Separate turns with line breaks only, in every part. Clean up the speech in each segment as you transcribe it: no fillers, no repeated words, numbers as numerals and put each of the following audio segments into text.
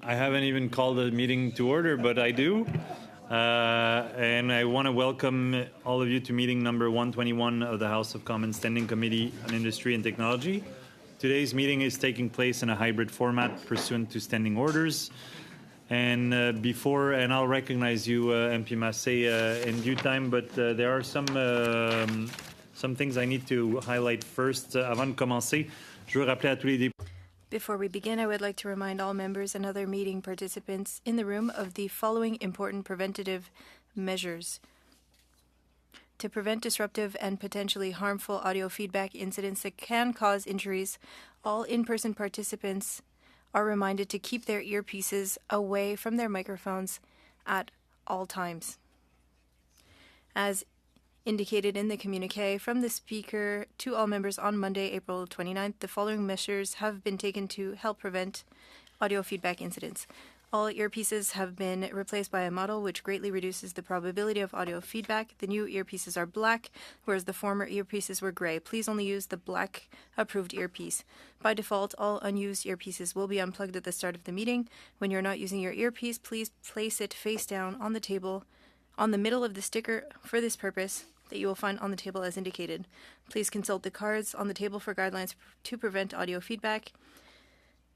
I haven't even called the meeting to order, but I do. And I want to welcome all of you to meeting number 121 of the House of Commons Standing Committee on Industry and Technology. Today's meeting is taking place in a hybrid format pursuant to standing orders. And I'll recognize you, MP Massé, in due time, but there are some things I need to highlight first. Avant de commencer, je veux rappeler à tous les députés.
Before we begin, I would like to remind all members and other meeting participants in the room of the following important preventative measures. To prevent disruptive and potentially harmful audio feedback incidents that can cause injuries, all in-person participants are reminded to keep their earpieces away from their microphones at all times. As indicated in the communiqué from the Speaker to all members on Monday, April 29th, the following measures have been taken to help prevent audio feedback incidents. All earpieces have been replaced by a model which greatly reduces the probability of audio feedback. The new earpieces are black, whereas the former earpieces were gray. Please only use the black approved earpiece. By default, all unused earpieces will be unplugged at the start of the meeting. When you're not using your earpiece, please place it face down on the table on the middle of the sticker for this purpose that you will find on the table as indicated. Please consult the cards on the table for guidelines to prevent audio feedback.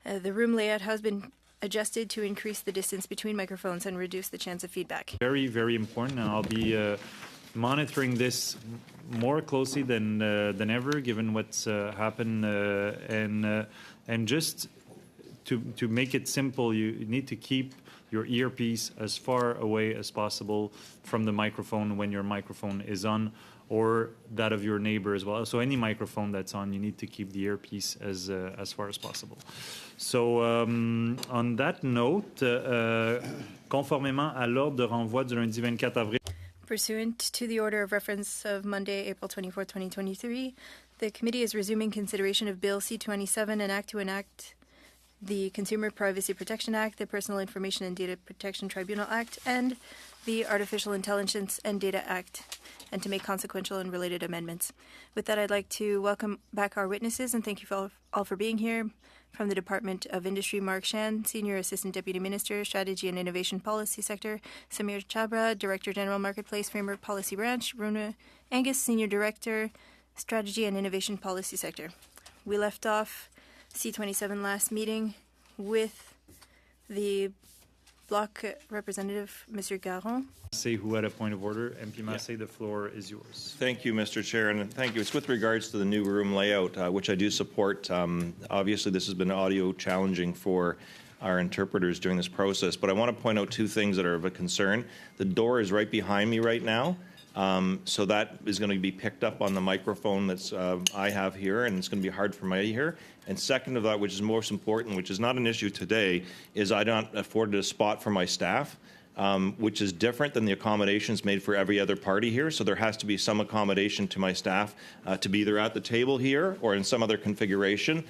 The room layout has been adjusted to increase the distance between microphones and reduce the chance of feedback.
Very, very important, and I'll be monitoring this more closely than ever, given what's happened. And just to make it simple, you need to keep your earpiece as far away as possible from the microphone when your microphone is on, or that of your neighbor as well. So any microphone that's on, you need to keep the earpiece as far as possible. So on that note, conformément à l'ordre de renvoi du lundi 24 avril.
Pursuant to the order of reference of Monday, April 24, 2023, the committee is resuming consideration of Bill C-27, an act to enact the Consumer Privacy Protection Act, the Personal Information and Data Protection Tribunal Act, and the Artificial Intelligence and Data Act, and to make consequential and related amendments. With that, I'd like to welcome back our witnesses and thank you all for being here. From the Department of Industry, Mark Shan, Senior Assistant Deputy Minister, Strategy and Innovation Policy Sector, Samir Chabra, Director General Marketplace Framework Policy Branch, Runa Angus, Senior Director, Strategy and Innovation Policy Sector. We left off C-27 last meeting with the Bloc representative, Mr. Garon.
Say who had a point of order. MP Massé, the floor is yours.
Thank you, Mr. Chair, and thank you. It's with regards to the new room layout, which I do support. Obviously, this has been audio challenging for our interpreters during this process, but I want to point out two things that are of a concern. The door is right behind me right now. So that is going to be picked up on the microphone that's I have here, and it's going to be hard for me to hear. And second of that, which is most important, which is not an issue today, is I don't afford a spot for my staff, which is different than the accommodations made for every other party here. So there has to be some accommodation to my staff to be either at the table here or in some other configuration,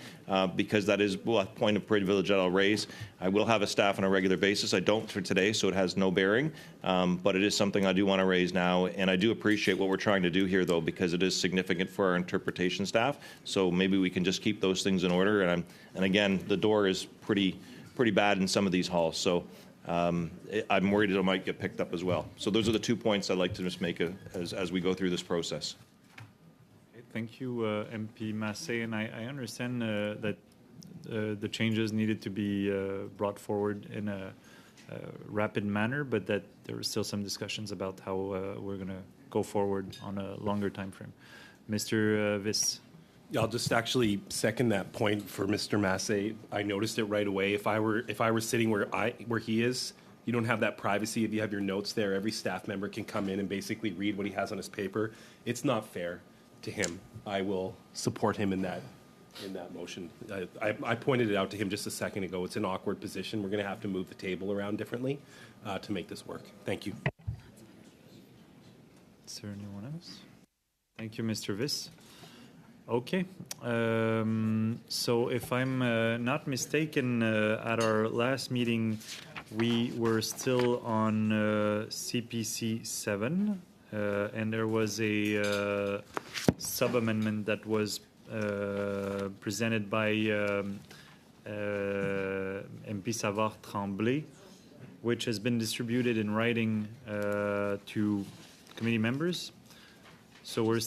because that is a point of privilege that I'll raise. I will have a staff on a regular basis. I don't for today, so it has no bearing, but it is something I do want to raise now, and I do appreciate what we're trying to do here, though, because it is significant for our interpretation staff, so maybe we can just keep those things in order. And again, the door is pretty bad in some of these halls, so I'm worried it might get picked up as well. So those are the 2 points I'd like to just make as we go through this process.
Okay, thank you, MP Massé, and I understand that the changes needed to be brought forward in a rapid manner, but that there were still some discussions about how we're going to go forward on a longer time frame. Mr. Viss.
Yeah, I'll just actually second that point for Mr. Massé. I noticed it right away. If I were sitting where he is, you don't have that privacy. If you have your notes there, every staff member can come in and basically read what he has on his paper. It's not fair to him. I will support him in that motion. I pointed it out to him just a second ago. It's an awkward position. We're going to have to move the table around differently to make this work. Thank you.
Is there anyone else? Thank you, Mr. Viss. Okay. So if I'm not mistaken, at our last meeting, we were still on CPC 7, and there was a sub-amendment that was presented by MP Savard Tremblay, which has been distributed in writing to committee members. So we're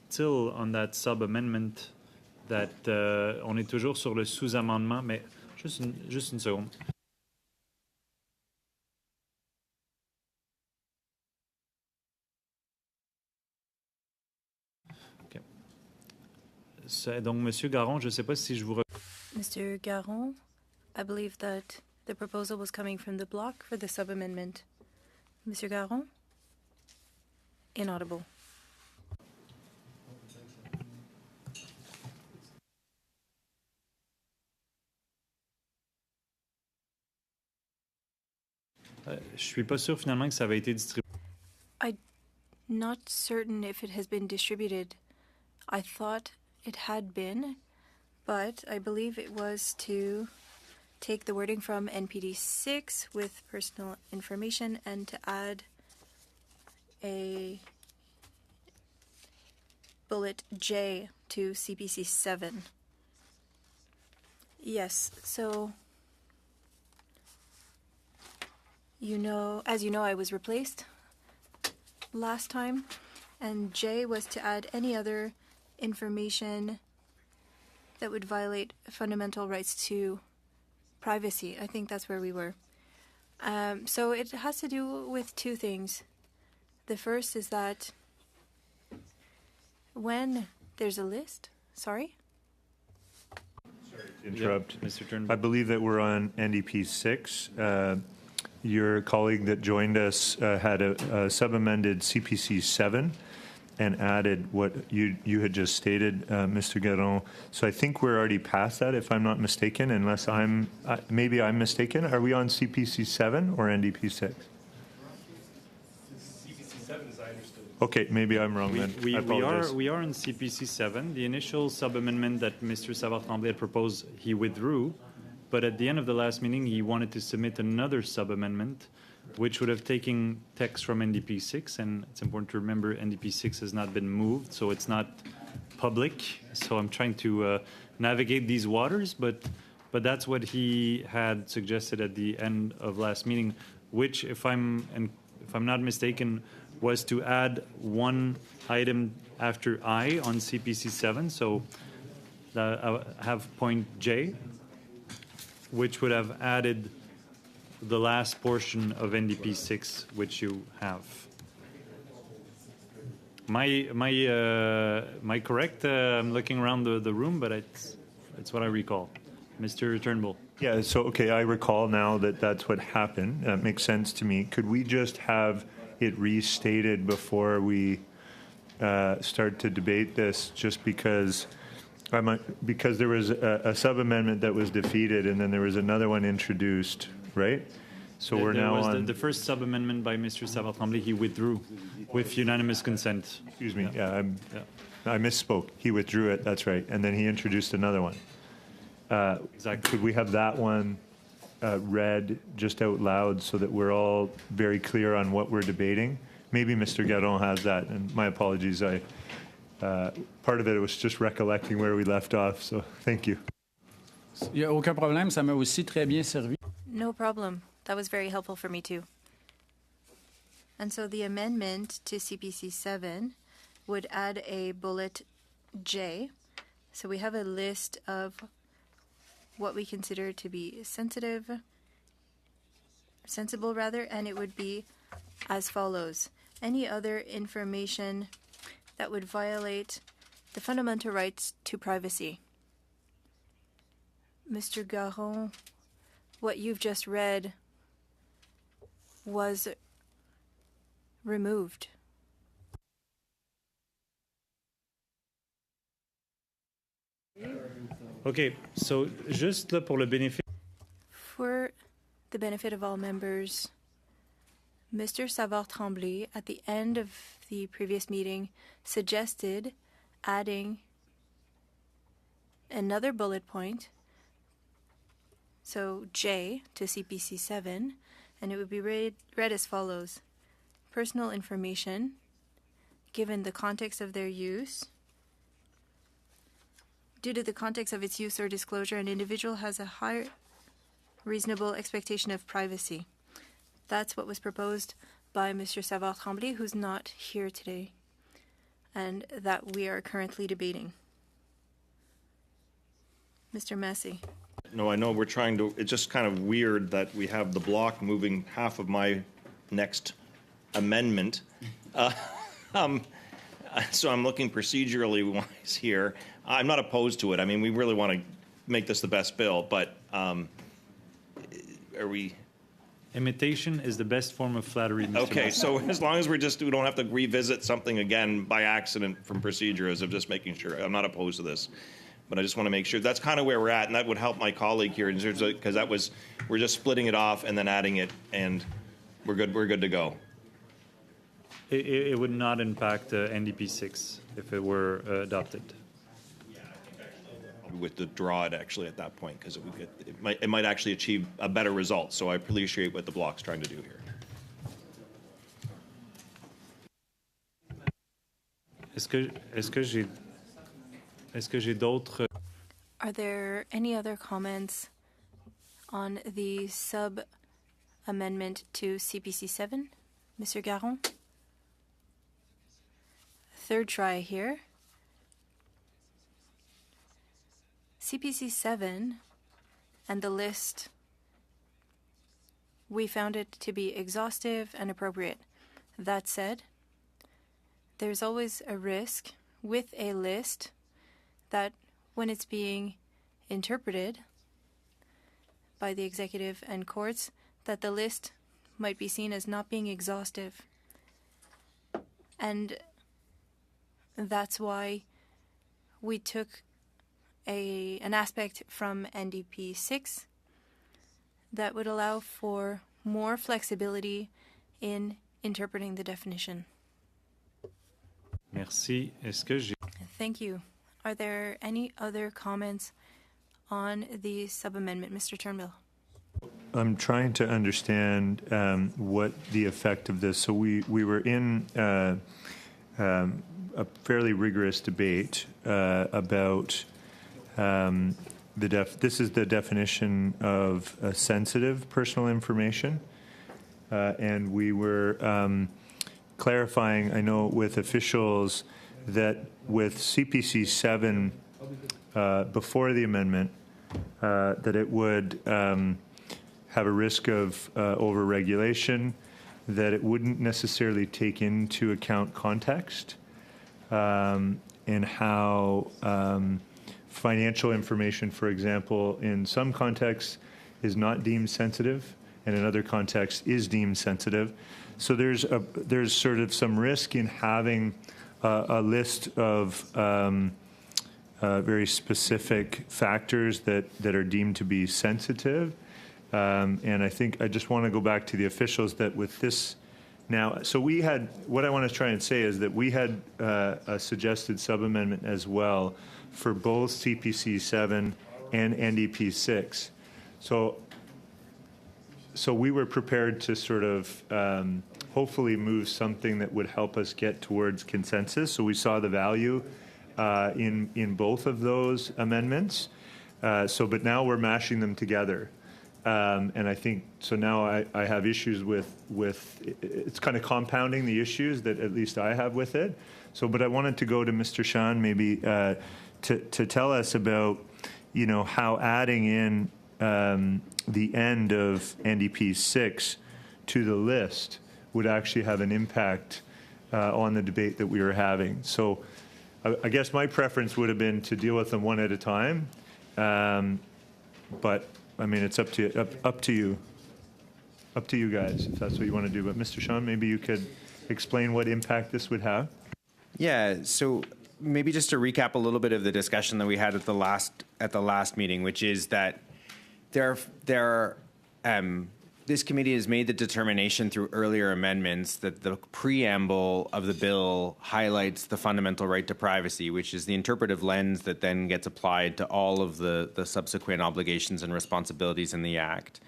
still on that sub-amendment that on est toujours sur le sous-amendement, mais juste une seconde. Okay. Donc, Monsieur Garon, je ne sais pas si je vous...
Mr. Garon, I believe that the proposal was coming from the block for the sub-amendment. Mr. Garon? Inaudible.
Je suis pas sûr finalement que ça avait été distribué.
I'm not certain if it has been distributed. I thought it had been, but I believe it was to take the wording from NPD 6 with personal information and to add a bullet J to CPC 7. Yes, so as you know, I was replaced last time, and J was to add any other information that would violate fundamental rights to privacy. I think that's where we were. So it has to do with two things. The first is that when there's a list, sorry?
Interrupt.
Yeah, Mr. Turnbull.
I believe that we're on NDP 6. Your colleague that joined us had a sub-amended CPC 7 and added what you had just stated, Mr. Garon. So I think we're already past that, if I'm not mistaken, unless maybe I'm mistaken. Are we on CPC 7 or NDP 6?
CPC 7, as I understood.
Okay, maybe I'm wrong then. I apologize.
We are in CPC 7. The initial sub-amendment that Mr. Savard Tremblay had proposed, he withdrew. But at the end of the last meeting, he wanted to submit another sub-amendment, which would have taken text from NDP 6. And it's important to remember NDP 6 has not been moved, so it's not public. So I'm trying to navigate these waters. But that's what he had suggested at the end of last meeting, which, if I'm not mistaken, was to add one item after I on CPC 7. So I have point J, which would have added the last portion of NDP 6, which you have. Am I correct? I'm looking around the room, but it's what I recall. Mr. Turnbull.
Yeah, so, okay, I recall now that that's what happened. That makes sense to me. Could we just have it restated before we start to debate this, just because there was a sub-amendment that was defeated and then there was another one introduced, right? So we're now on...
The first sub-amendment by Mr. Savard Tremblay, he withdrew with unanimous consent.
Excuse me, I misspoke. He withdrew it, that's right. And then he introduced another one.
Exactly.
Could we have that one read just out loud so that we're all very clear on what we're debating? Maybe Mr. Garon has that, and my apologies. Part of it was just recollecting where we left off, so thank you.
Il n'y a aucun problème, ça m'a aussi très bien servi.
No problem. That was very helpful for me too. And so the amendment to CPC 7 would add a bullet J. So we have a list of what we consider to be sensible, and it would be as follows. Any other information that would violate the fundamental rights to privacy. Mr. Garon, what you've just read was removed.
Okay, so just là pour le bénéfice.
For the benefit of all members, Mr. Savard Tremblay, at the end of the previous meeting, suggested adding another bullet point, so J to CPC 7, and it would be read as follows. Personal information, given the context of their use. Due to the context of its use or disclosure, an individual has a higher reasonable expectation of privacy. That's what was proposed by Mr. Savard-Tremblay, who's not here today, and that we are currently debating. Mr. Massey.
No, I know we're trying to, it's just kind of weird that we have the block moving half of my next amendment. So I'm looking procedurally wise here. I'm not opposed to it. I mean, we really want to make this the best bill, but are we...
Imitation is the best form of flattery, Mr.
Okay,
Massey.
so as long as we don't have to revisit something again by accident from procedures of just making sure, I'm not opposed to this. But I just want to make sure that's kind of where we're at, and that would help my colleague here in terms of, because we're just splitting it off and then adding it, and we're good to go.
It would not impact NDP 6 if it were adopted.
Withdraw it actually at that point, because it might actually achieve a better result. So I appreciate what the block's trying to do here.
Est-ce que j'ai d'autres?
Are there any other comments on the sub-amendment to CPC 7? Mr. Garon? Third try here. CPC 7 and the list, we found it to be exhaustive and appropriate. That said, there's always a risk with a list that when it's being interpreted by the executive and courts, that the list might be seen as not being exhaustive. And that's why we took an aspect from NDP 6 that would allow for more flexibility in interpreting the definition.
Merci. Est-ce que j'ai...
Thank you. Are there any other comments on the sub-amendment? Mr. Turnbull.
I'm trying to understand what the effect of this. So we were in a fairly rigorous debate about this is the definition of sensitive personal information, and we were clarifying, I know, with officials that with CPC 7 before the amendment, that it would have a risk of over-regulation, that it wouldn't necessarily take into account context and how financial information, for example, in some contexts is not deemed sensitive and in other contexts is deemed sensitive. So there's sort of some risk in having a list of very specific factors that are deemed to be sensitive. And I think I just want to go back to the officials that with this now, so we had, what I want to try and say is that we had a suggested sub-amendment as well for both CPC 7 and NDP 6. So we were prepared to sort of hopefully move something that would help us get towards consensus. So we saw the value in both of those amendments. But now we're mashing them together. And I think, so now I have issues with it's kind of compounding the issues that at least I have with it. So, but I wanted to go to Mr. Sean maybe to tell us about, you know, how adding in the end of NDP 6 to the list would actually have an impact on the debate that we were having. So I guess my preference would have been to deal with them one at a time. But I mean, it's up to you guys if that's what you want to do. But Mr. Sean, maybe you could explain what impact this would have. Yeah.
So maybe just to recap a little bit of the discussion that we had at the last meeting, which is that this committee has made the determination through earlier amendments that the preamble of the bill highlights the fundamental right to privacy, which is the interpretive lens that then gets applied to all of the subsequent obligations and responsibilities in the Act.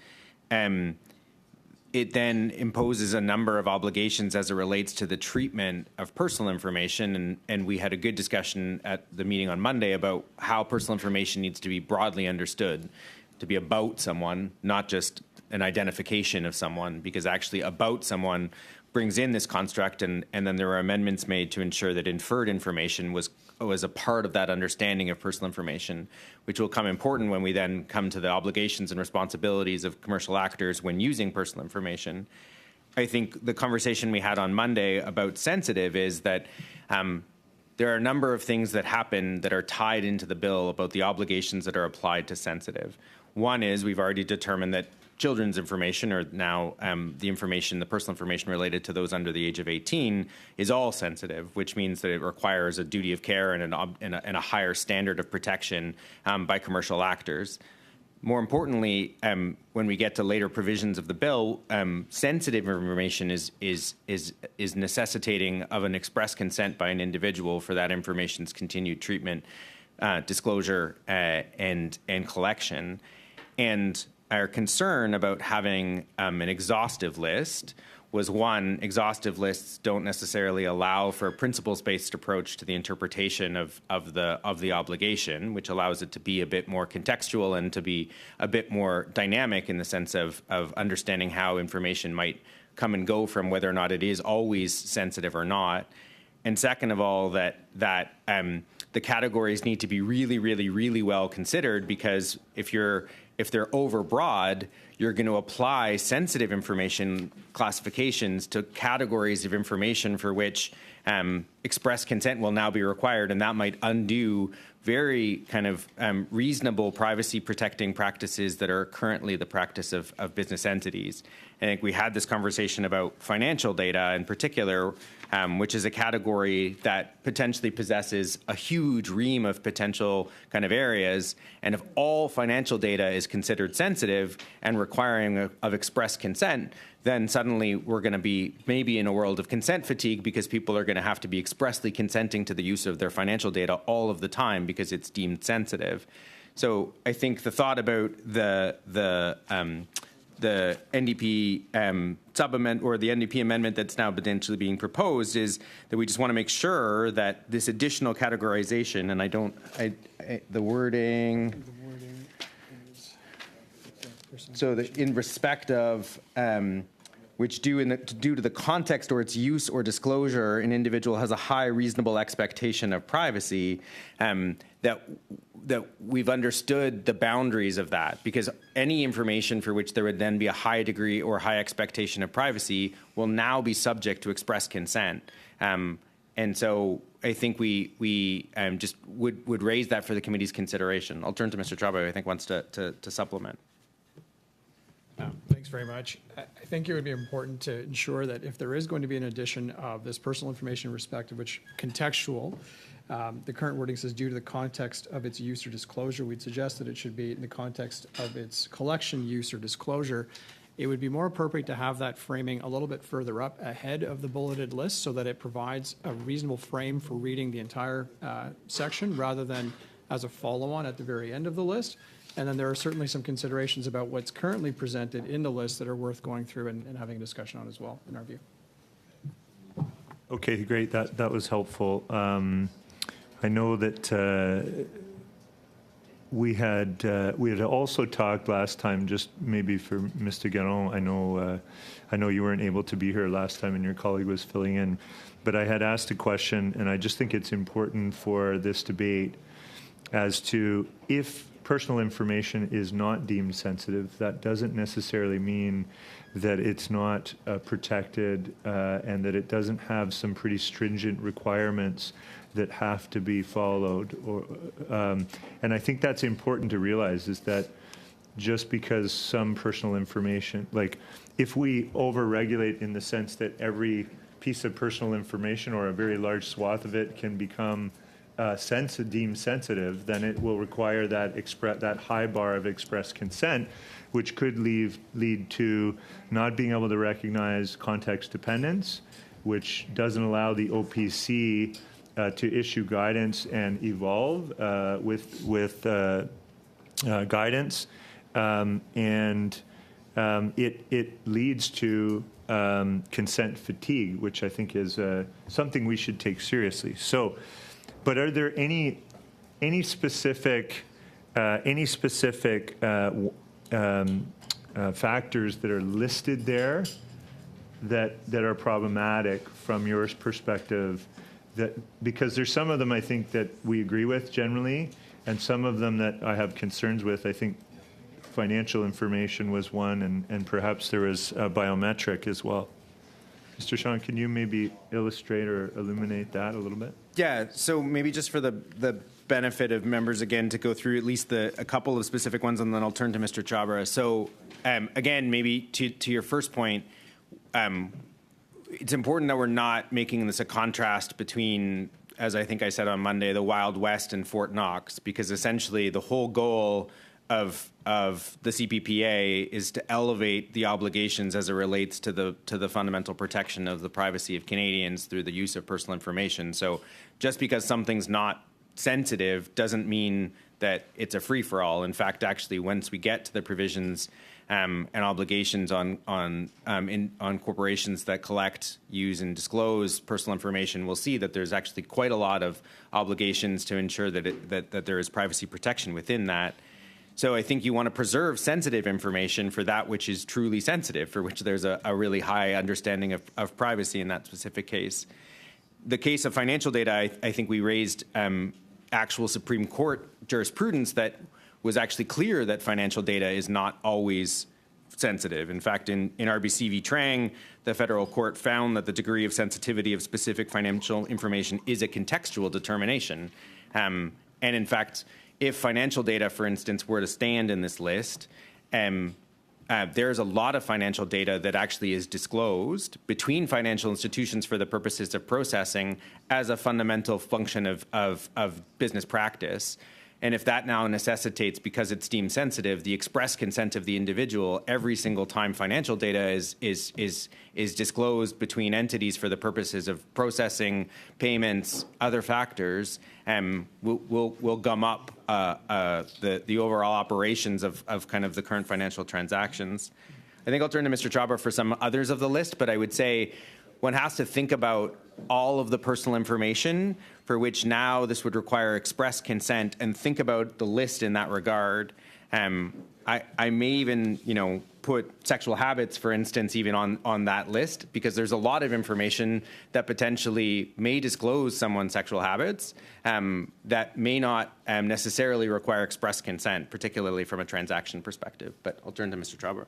It then imposes a number of obligations as it relates to the treatment of personal information, and we had a good discussion at the meeting on Monday about how personal information needs to be broadly understood to be about someone, not just an identification of someone, because actually about someone brings in this construct, and then there are amendments made to ensure that inferred information was a part of that understanding of personal information, which will come important when we then come to the obligations and responsibilities of commercial actors when using personal information. I think the conversation we had on Monday about sensitive is that there are a number of things that happen that are tied into the bill about the obligations that are applied to sensitive. One is we've already determined that children's information, or now the personal information related to those under the age of 18, is all sensitive, which means that it requires a duty of care and a higher standard of protection by commercial actors. More importantly, when we get to later provisions of the bill, sensitive information is necessitating of an express consent by an individual for that information's continued treatment, disclosure, and collection. And our concern about having an exhaustive list was, one, exhaustive lists don't necessarily allow for a principles-based approach to the interpretation of the obligation, which allows it to be a bit more contextual and to be a bit more dynamic in the sense of understanding how information might come and go from whether or not it is always sensitive or not. And second of all, that the categories need to be really, really, really well considered, because if they're overbroad, you're going to apply sensitive information classifications to categories of information for which express consent will now be required, and that might undo very kind of reasonable privacy protecting practices that are currently the practice of business entities. I think we had this conversation about financial data in particular, which is a category that potentially possesses a huge ream of potential kind of areas. And if all financial data is considered sensitive and requiring of express consent, then suddenly we're going to be maybe in a world of consent fatigue, because people are going to have to be expressly consenting to the use of their financial data all of the time because it's deemed sensitive. So I think the thought about the NDP supplement, or the NDP amendment that's now potentially being proposed, is that we just want to make sure that this additional categorization, and the wording is, so that in respect of which due to the context or its use or disclosure, an individual has a high reasonable expectation of privacy, that we've understood the boundaries of that, because any information for which there would then be a high degree or high expectation of privacy will now be subject to express consent. And so I think we just would raise that for the committee's consideration. I'll turn to Mr. Trabe, who I think wants to supplement.
Thanks very much. I think it would be important to ensure that if there is going to be an addition of this personal information in respect of which contextual, the current wording says due to the context of its use or disclosure, we'd suggest that it should be in the context of its collection, use, or disclosure. It would be more appropriate to have that framing a little bit further up ahead of the bulleted list, so that it provides a reasonable frame for reading the entire section, rather than as a follow-on at the very end of the list. And then there are certainly some considerations about what's currently presented in the list that are worth going through and having a discussion on as well, in our view.
Okay, great. That was helpful. I know that we had also talked last time, just maybe for Mr. Garon. I know you weren't able to be here last time, and your colleague was filling in. But I had asked a question, and I just think it's important for this debate as to if personal information is not deemed sensitive, that doesn't necessarily mean that it's not protected and that it doesn't have some pretty stringent requirements that have to be followed. And I think that's important to realize, is that just because some personal information, like if we over-regulate in the sense that every piece of personal information or a very large swath of it can become deemed sensitive, then it will require that high bar of express consent, which could lead to not being able to recognize context dependence, which doesn't allow the OPC to issue guidance and evolve with guidance, and it leads to consent fatigue, which I think is something we should take seriously. So. But are there any specific any specific factors that are listed there that are problematic from your perspective, that because there's some of them I think that we agree with generally, and some of them that I have concerns with. I think financial information was one, and perhaps there was biometric as well. Mr. Sean, can you maybe illustrate or illuminate that a little bit?
Yeah, so maybe just for the benefit of members, again, to go through at least a couple of specific ones, and then I'll turn to Mr. Chabra. So, again, maybe to your first point, it's important that we're not making this a contrast between, as I think I said on Monday, the Wild West and Fort Knox, because essentially the whole goal of the CPPA is to elevate the obligations as it relates to the fundamental protection of the privacy of Canadians through the use of personal information. So just because something's not sensitive doesn't mean that it's a free-for-all. In fact, actually, once we get to the provisions and obligations on corporations that collect, use, and disclose personal information, we'll see that there's actually quite a lot of obligations to ensure that there is privacy protection within that. So I think you want to preserve sensitive information for that which is truly sensitive, for which there's a really high understanding of privacy in that specific case. The case of financial data, I think we raised actual Supreme Court jurisprudence that was actually clear that financial data is not always sensitive. In fact, in RBC v. Trang, the federal court found that the degree of sensitivity of specific financial information is a contextual determination. And in fact, if financial data, for instance, were to stand in this list, there's a lot of financial data that actually is disclosed between financial institutions for the purposes of processing as a fundamental function of business practice. And if that now necessitates, because it's deemed sensitive, the express consent of the individual every single time financial data is disclosed between entities for the purposes of processing, payments, other factors, will gum up the overall operations of kind of the current financial transactions. I think I'll turn to Mr. Chabra for some others of the list, but I would say one has to think about all of the personal information for which now this would require express consent, and think about the list in that regard. I may even, put sexual habits, for instance, even on that list, because there's a lot of information that potentially may disclose someone's sexual habits that may not necessarily require express consent, particularly from a transaction perspective. But I'll turn to Mr. Chabra.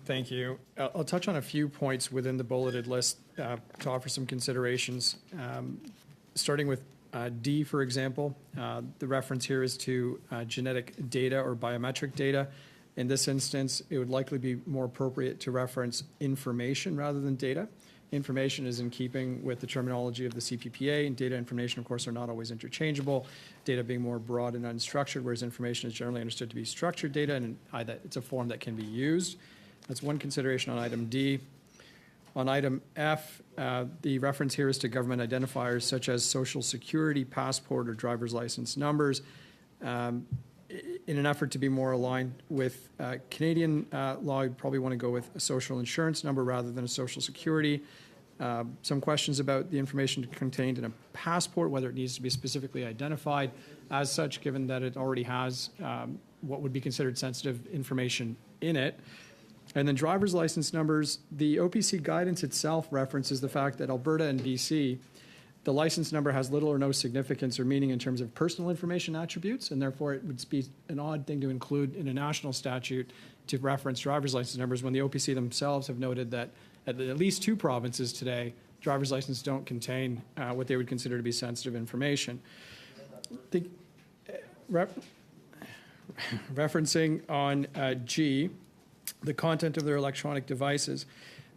Thank you. I'll touch on a few points within the bulleted list to offer some considerations. Starting with D, for example, the reference here is to genetic data or biometric data. In this instance, it would likely be more appropriate to reference information rather than data. Information is in keeping with the terminology of the CPPA, and data information, of course, are not always interchangeable, data being more broad and unstructured, whereas information is generally understood to be structured data, and it's a form that can be used. That's one consideration on item D. On item F, the reference here is to government identifiers such as Social Security, passport, or driver's license numbers. In an effort to be more aligned with Canadian law, you'd probably want to go with a social insurance number rather than a Social Security. Some questions about the information contained in a passport, whether it needs to be specifically identified as such, given that it already has what would be considered sensitive information in it. And then driver's license numbers, the OPC guidance itself references the fact that Alberta and BC, the license number has little or no significance or meaning in terms of personal information attributes, and therefore it would be an odd thing to include in a national statute to reference driver's license numbers when the OPC themselves have noted that at least two provinces today, driver's licenses don't contain what they would consider to be sensitive information. Referencing on G, the content of their electronic devices.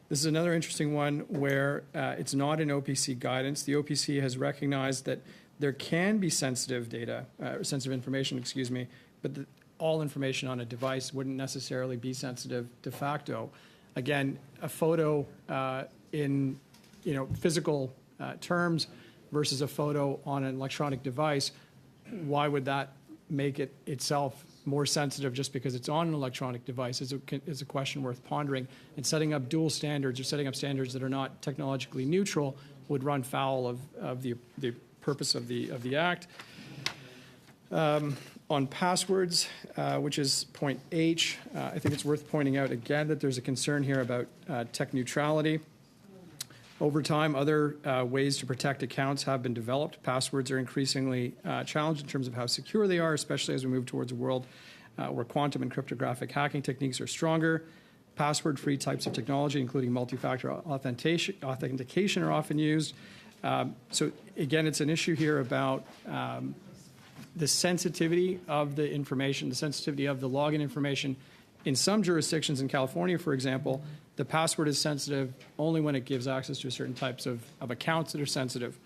This is another interesting one where it's not in OPC guidance. The OPC has recognized that there can be sensitive data, sensitive information, but all information on a device wouldn't necessarily be sensitive de facto. Again, a photo in physical terms versus a photo on an electronic device, why would that make it itself more sensitive just because it's on an electronic device is a question worth pondering. And setting up dual standards or setting up standards that are not technologically neutral would run foul of the purpose of the Act. On passwords, which is point H, I think it's worth pointing out again that there's a concern here about tech neutrality. Over time, other ways to protect accounts have been developed. Passwords are increasingly challenged in terms of how secure they are, especially as we move towards a world where quantum and cryptographic hacking techniques are stronger. Password-free types of technology, including multi-factor authentication, are often used. So again, it's an issue here about the sensitivity of the information, the sensitivity of the login information. In some jurisdictions, in California, for example, the password is sensitive only when it gives access to certain types of accounts that are sensitive.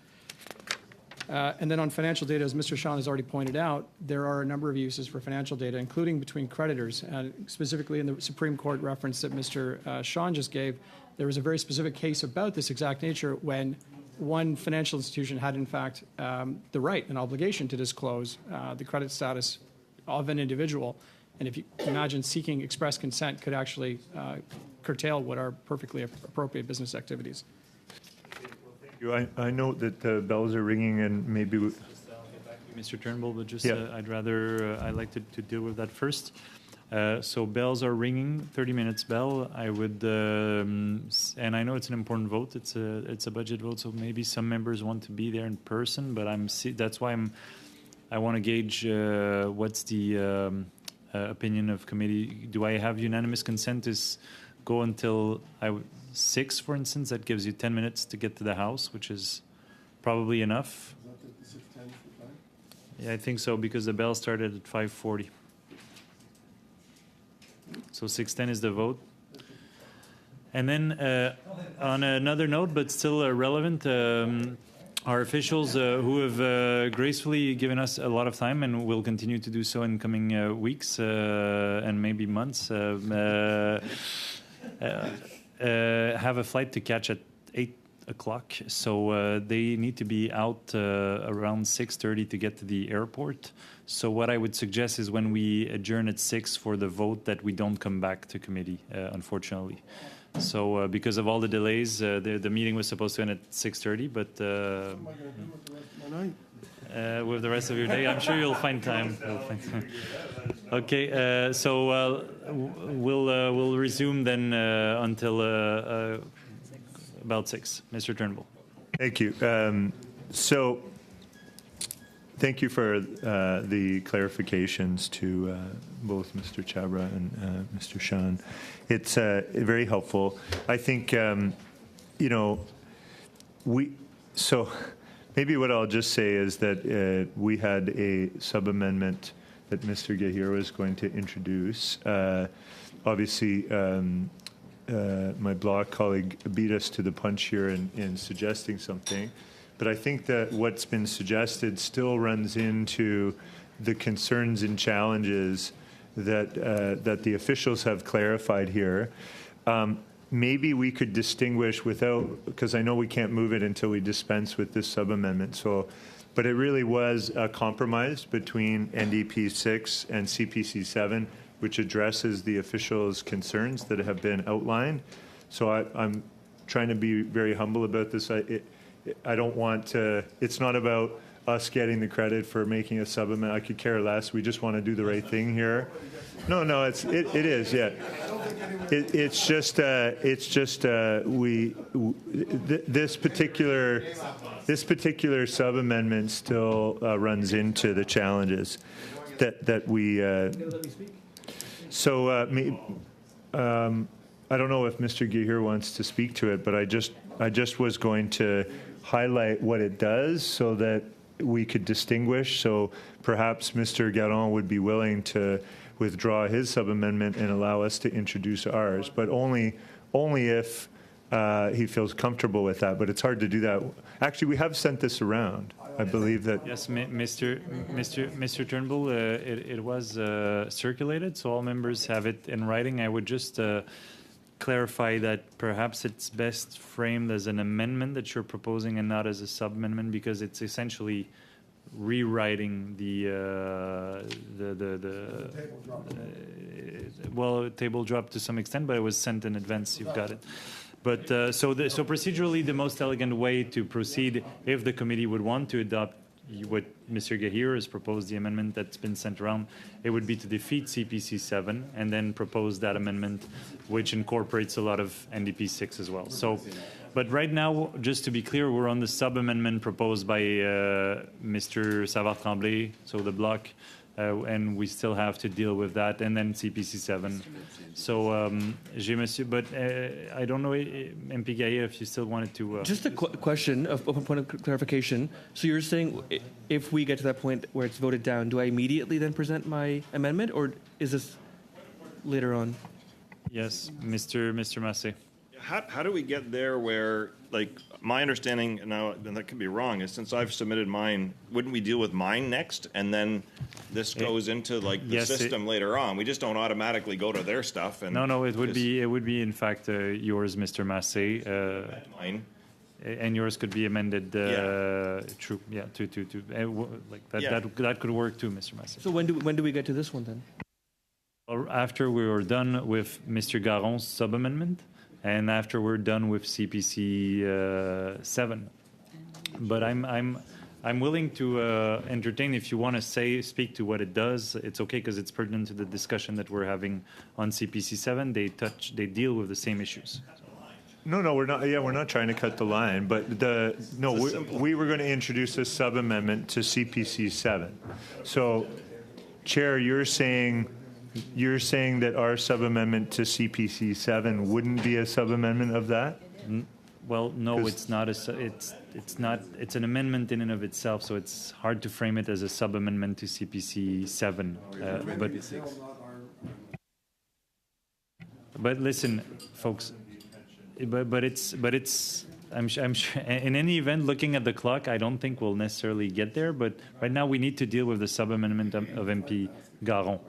And then on financial data, as Mr. Sean has already pointed out, there are a number of uses for financial data, including between creditors. Specifically in the Supreme Court reference that Mr. Sean just gave, there was a very specific case about this exact nature when one financial institution had, in fact, the right and obligation to disclose the credit status of an individual. And if you imagine seeking express consent could actually curtail what are perfectly appropriate business activities.
I note that the bells are ringing, and maybe
I'll get back to Mr. Turnbull, but just
Yeah.
I'd like to deal with that first. So bells are ringing, 30 minutes bell. I would, and I know it's an important vote. It's a budget vote, so maybe some members want to be there in person. But that's why I want to gauge what's the opinion of committee. Do I have unanimous consent to go until 6, for instance? That gives you 10 minutes to get to the house, which is probably enough. Yeah, I think so, because the bell started at 5:40. So 6:10 is the vote. And then on another note, but still relevant, our officials who have gracefully given us a lot of time and will continue to do so in coming weeks and maybe months, have a flight to catch at 8 o'clock. So they need to be out around 6:30 to get to the airport. So what I would suggest is when we adjourn at 6 for the vote that we don't come back to committee, unfortunately. So because of all the delays, the meeting was supposed to end at 6:30, but with the rest of your day, I'm sure you'll find time. Okay, so we'll resume then until about 6. Mr. Turnbull.
Thank you. So thank you for the clarifications to both Mr. Chabra and Mr. Sean. It's very helpful. I think, so maybe what I'll just say is that we had a sub-amendment that Mr. Gahir was going to introduce. Obviously, my bloc colleague beat us to the punch here in suggesting something. But I think that what's been suggested still runs into the concerns and challenges that the officials have clarified here. Maybe we could distinguish without, because I know we can't move it until we dispense with this sub-amendment. So, but it really was a compromise between NDP 6 and CPC 7, which addresses the officials' concerns that have been outlined. So I'm trying to be very humble about this. I don't want to, it's not about us getting the credit for making a sub-amendment. I could care less. We just want to do the right thing here. No, it is, yeah. It's just this particular sub-amendment still runs into the challenges that we. So I don't know if Mr. Gahir wants to speak to it, but I just was going to highlight what it does so that we could distinguish. So perhaps Mr. Garon would be willing to withdraw his sub-amendment and allow us to introduce ours, but only if he feels comfortable with that. But it's hard to do that. Actually, we have sent this around. I believe that.
Yes, Mr. Turnbull, it was circulated, so all members have it in writing. I would just clarify that perhaps it's best framed as an amendment that you're proposing and not as a sub-amendment, because it's essentially rewriting table drop to some extent, but it was sent in advance. You've got it. But so procedurally, the most elegant way to proceed, if the committee would want to adopt what Mr. Gahir has proposed, the amendment that's been sent around, it would be to defeat CPC 7 and then propose that amendment, which incorporates a lot of NDP 6 as well. So, but right now, just to be clear, we're on the sub-amendment proposed by Mr. Savard-Tremblay, so the block, and we still have to deal with that, and then CPC 7. So, but I don't know, MP Gahir, if you still wanted to...
Just a question, a point of clarification. So you're saying if we get to that point where it's voted down, do I immediately then present my amendment, or is this later on?
Yes, Mr. Massé.
How do we get there where, like, my understanding, now, and that could be wrong, is since I've submitted mine, wouldn't we deal with mine next? And then this goes into, like, the
Yes,
system later on? We just don't automatically go to their stuff and...
No, it would be, in fact, yours, Mr. Massé.
Mine.
And yours could be amended, true, yeah, like that,
Yeah.
that could work too, Mr. Massé.
So when do we get to this one then?
Or after we were done with Mr. Garon's sub-amendment, and after we're done with CPC 7. But I'm willing to entertain, if you want to speak to what it does, it's okay because it's pertinent to the discussion that we're having on CPC 7. They deal with the same issues.
No, we're not. Yeah, we're not trying to cut the line, but we were going to introduce a sub-amendment to CPC 7. So, Chair, you're saying that our sub-amendment to CPC 7 wouldn't be a sub-amendment of that?
Well, no, it's not. It's not. It's an amendment in and of itself, so it's hard to frame it as a sub-amendment to CPC 7. But listen, folks. But it's. I'm sure. In any event, looking at the clock, I don't think we'll necessarily get there. But right now, we need to deal with the sub-amendment of MP Garon.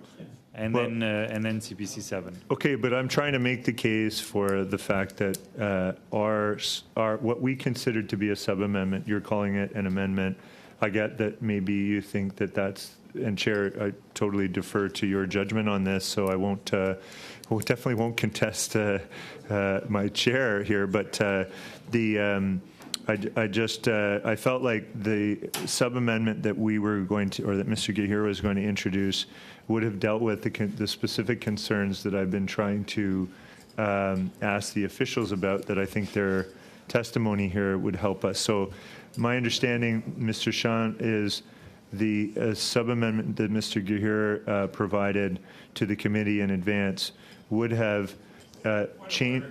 And then CPC 7.
Okay, but I'm trying to make the case for the fact that our what we considered to be a sub-amendment, you're calling it an amendment. I get that maybe you think that that's, and Chair, I totally defer to your judgment on this, so I won't, definitely won't contest my chair here, but I felt like the sub-amendment that we were going to, or that Mr. Gahir was going to introduce, would have dealt with the specific concerns that I've been trying to ask the officials about, that I think their testimony here would help us. So my understanding, Mr. Sean, is the sub-amendment that Mr. Gahir provided to the committee in advance would have changed.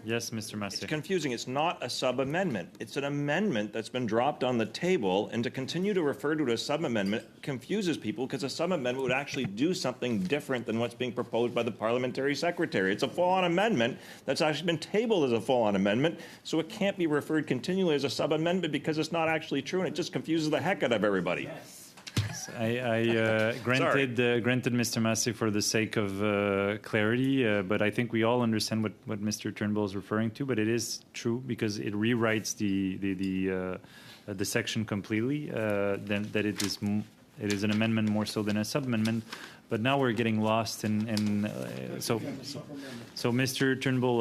Yes, Mr. Massé.
It's confusing. It's not a sub-amendment. It's an amendment that's been dropped on the table, and to continue to refer to it as sub-amendment confuses people, because a sub-amendment would actually do something different than what's being proposed by the parliamentary secretary. It's a full-on amendment that's actually been tabled as a full-on amendment, so it can't be referred continually as a sub-amendment because it's not actually true, and it just confuses the heck out of everybody.
I granted Mr. Massé for the sake of clarity, but I think we all understand what Mr. Turnbull is referring to. But it is true because it rewrites the section completely. Then that it is an amendment more so than a sub-amendment. But now we're getting lost so Mr. Turnbull,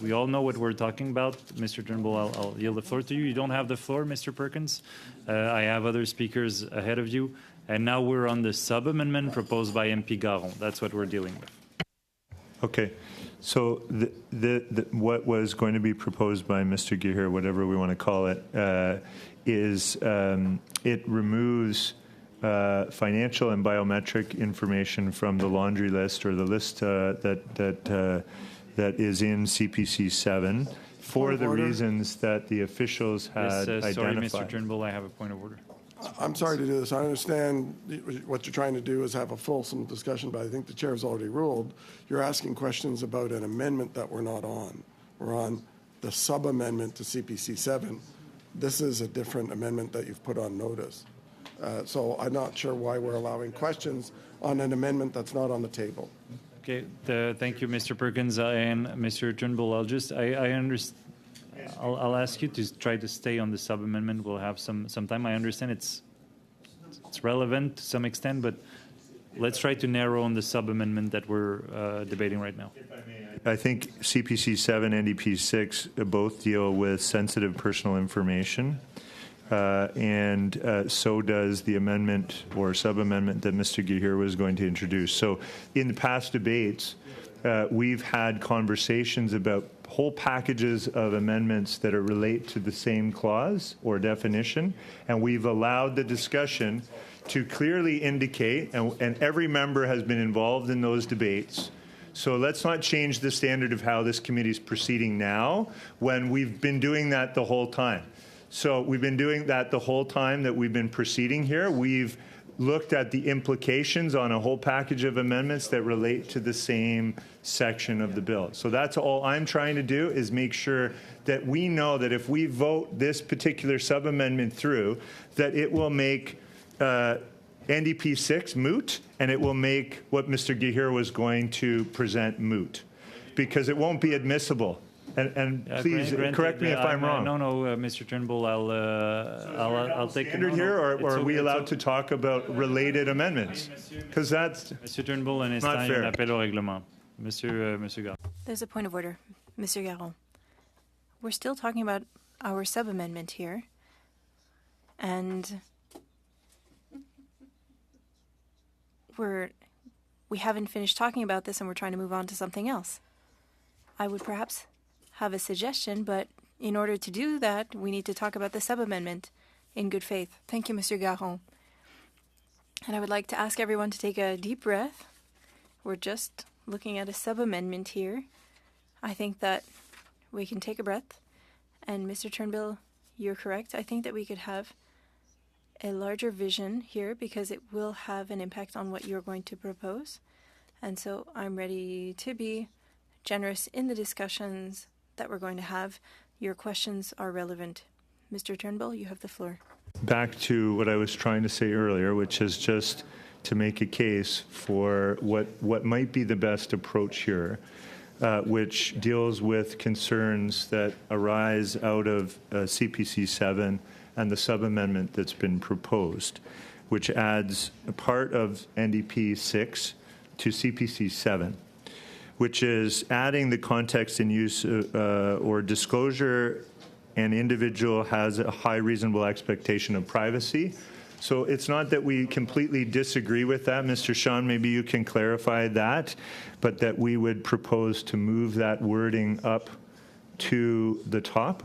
we all know what we're talking about. Mr. Turnbull, I'll yield the floor to you. You don't have the floor, Mr. Perkins. I have other speakers ahead of you. And now we're on the sub-amendment proposed by MP Garon. That's what we're dealing with.
Okay. So what was going to be proposed by Mr. Gahir, whatever we want to call it, is it removes financial and biometric information from the laundry list, or the list that is in CPC 7 for the reasons that the officials had identified.
Sorry, Mr. Turnbull, I have a point of order.
I'm sorry to do this. I understand what you're trying to do is have a fulsome discussion, but I think the chair has already ruled. You're asking questions about an amendment that we're not on. We're on the sub-amendment to CPC 7. This is a different amendment that you've put on notice. So I'm not sure why we're allowing questions on an amendment that's not on the table.
Okay, thank you, Mr. Perkins and Mr. Turnbull. I understand. I'll ask you to try to stay on the sub-amendment. We'll have some time. I understand it's relevant to some extent, but let's try to narrow on the sub-amendment that we're debating right now.
I think CPC 7 and NDP 6 both deal with sensitive personal information. and so does the amendment or sub-amendment that Mr. Gahir was going to introduce. So in the past debates, we've had conversations about whole packages of amendments that relate to the same clause or definition, and we've allowed the discussion to clearly indicate, and every member has been involved in those debates. So let's not change the standard of how this committee is proceeding now when we've been doing that the whole time. So we've been doing that the whole time that we've been proceeding here. We've looked at the implications on a whole package of amendments that relate to the same section of the bill. So that's all I'm trying to do, is make sure that we know that if we vote this particular sub-amendment through, that it will make NDP 6 moot, and it will make what Mr. Gahir was going to present moot, because it won't be admissible. And please correct me if I'm wrong.
No, Mr. Turnbull, I'll take
Standard here, or are we allowed to talk about related amendments? Because that's
Mr. Turnbull, un
not
instant, il y a un
fair.
appel au règlement. Monsieur Garon.
There's a point of order, Monsieur Garon. We're still talking about our sub-amendment here, and we haven't finished talking about this, and we're trying to move on to something else. I would perhaps have a suggestion, but in order to do that, we need to talk about the sub-amendment in good faith. Thank you, Monsieur Garon. And I would like to ask everyone to take a deep breath. We're just looking at a sub-amendment here. I think that we can take a breath. And Mr. Turnbull, you're correct. I think that we could have a larger vision here because it will have an impact on what you're going to propose. And so I'm ready to be generous in the discussions that we're going to have. Your questions are relevant. Mr. Turnbull, you have the floor.
Back to what I was trying to say earlier, which is just to make a case for what might be the best approach here, which deals with concerns that arise out of CPC 7 and the sub-amendment that's been proposed, which adds a part of NDP 6 to CPC 7, which is adding the context in use or disclosure an individual has a high reasonable expectation of privacy. So it's not that we completely disagree with that. Mr. Sean, maybe you can clarify that, but that we would propose to move that wording up to the top.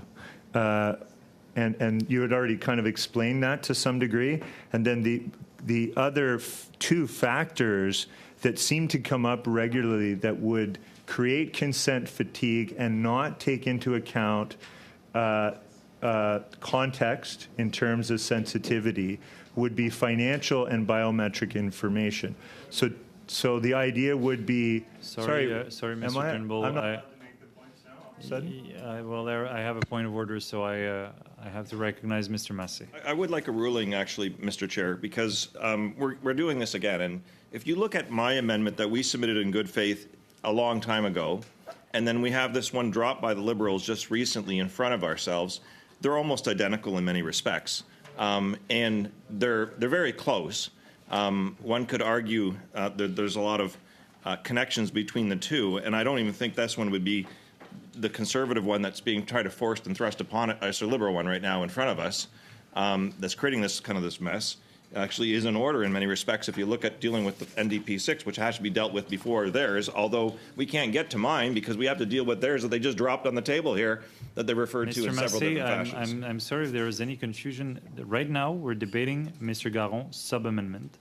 And you had already kind of explained that to some degree. And then the other two factors that seem to come up regularly that would create consent fatigue and not take into account context in terms of sensitivity would be financial and biometric information. So the idea would be...
Sorry, Mr. Turnbull.
I'm not allowed to make the points now?
Well, I have a point of order, so I have to recognize Mr. Massey.
I would like a ruling, actually, Mr. Chair, because we're doing this again. And if you look at my amendment that we submitted in good faith a long time ago, and then we have this one dropped by the Liberals just recently in front of ourselves, they're almost identical in many respects. And they're very close. One could argue there's a lot of connections between the two, and I don't even think this one would be the conservative one that's being tried to forced and thrust upon us, the liberal one right now in front of us, that's creating this mess. Actually is in order in many respects if you look at dealing with the NDP 6, which has to be dealt with before theirs, although we can't get to mine because we have to deal with theirs that they just dropped on the table here that they referred to in several different fashions.
I'm sorry if there is any confusion. Right now, we're debating Mr. Garon's sub-amendment.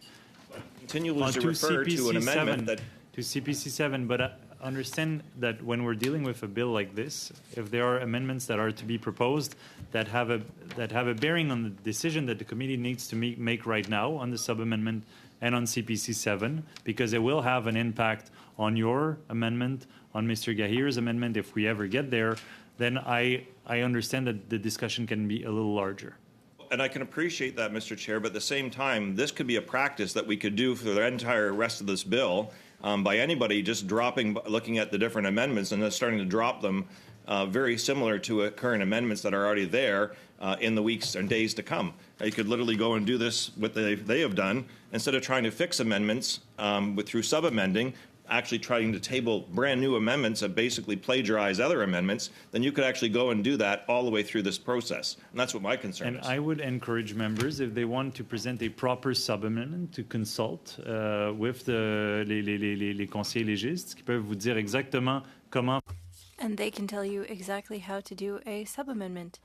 Continually to refer to an amendment that...
To CPC 7, but understand that when we're dealing with a bill like this, if there are amendments that are to be proposed that have a bearing on the decision that the committee needs to make right now on the sub-amendment and on CPC 7, because it will have an impact on your amendment, on Mr. Gahir's amendment, if we ever get there, then I understand that the discussion can be a little larger.
And I can appreciate that, Mr. Chair, but at the same time, this could be a practice that we could do for the entire rest of this bill by anybody just looking at the different amendments and then starting to drop them very similar to current amendments that are already there in the weeks and days to come. You could literally go and do this, what they have done, instead of trying to fix amendments through sub-amending. actually trying to table brand new amendments that basically plagiarize other amendments, then you could actually go and do that all the way through this process. And that's what my concern
And
is.
I would encourage members, if they want to present a proper sub-amendment, to consult with les conseillers légistes qui peuvent vous dire exactement comment.
And they can tell you exactly how to do a sub-amendment.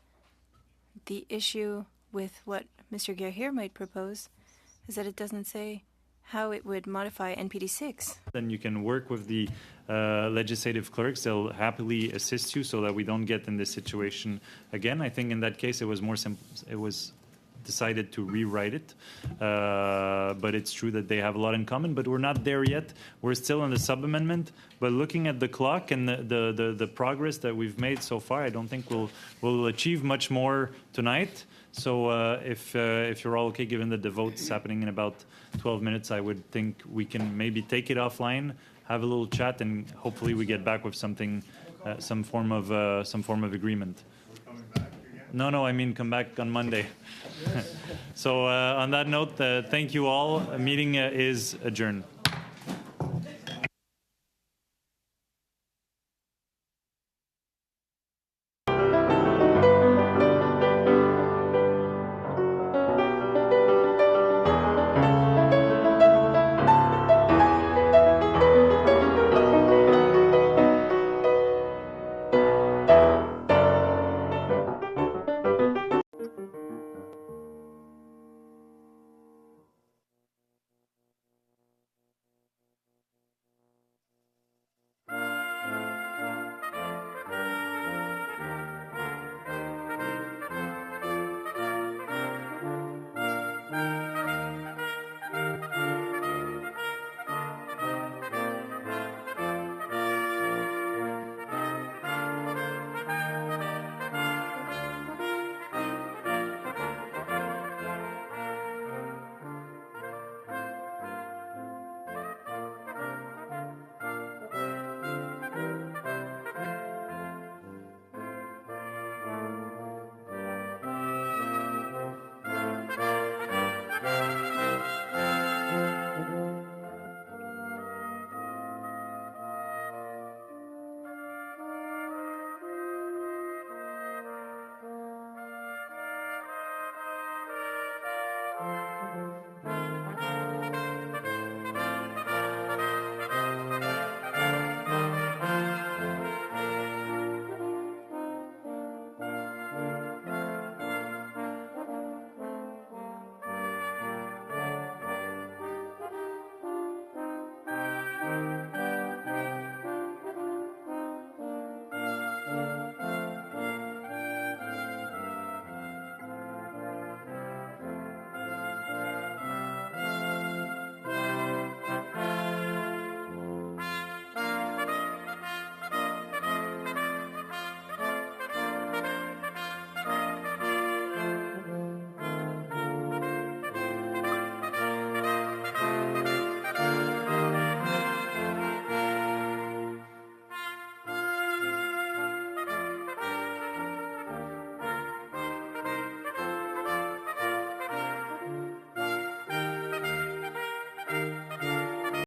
The issue with what Mr. Guerrier might propose is that it doesn't say how it would modify NPD 6.
Then you can work with the legislative clerks. They'll happily assist you so that we don't get in this situation again. I think in that case it was more simple. It was decided to rewrite it, but it's true that they have a lot in common. But we're not there yet. We're still in the sub-amendment. But looking at the clock and the progress that we've made so far, I don't think we'll achieve much more tonight. So if you're all okay, given that the vote's happening in about 12 minutes, I would think we can maybe take it offline, have a little chat, and hopefully we get back with something, some form of agreement. No, I mean come back on Monday. So on that note, thank you all. A meeting is adjourned.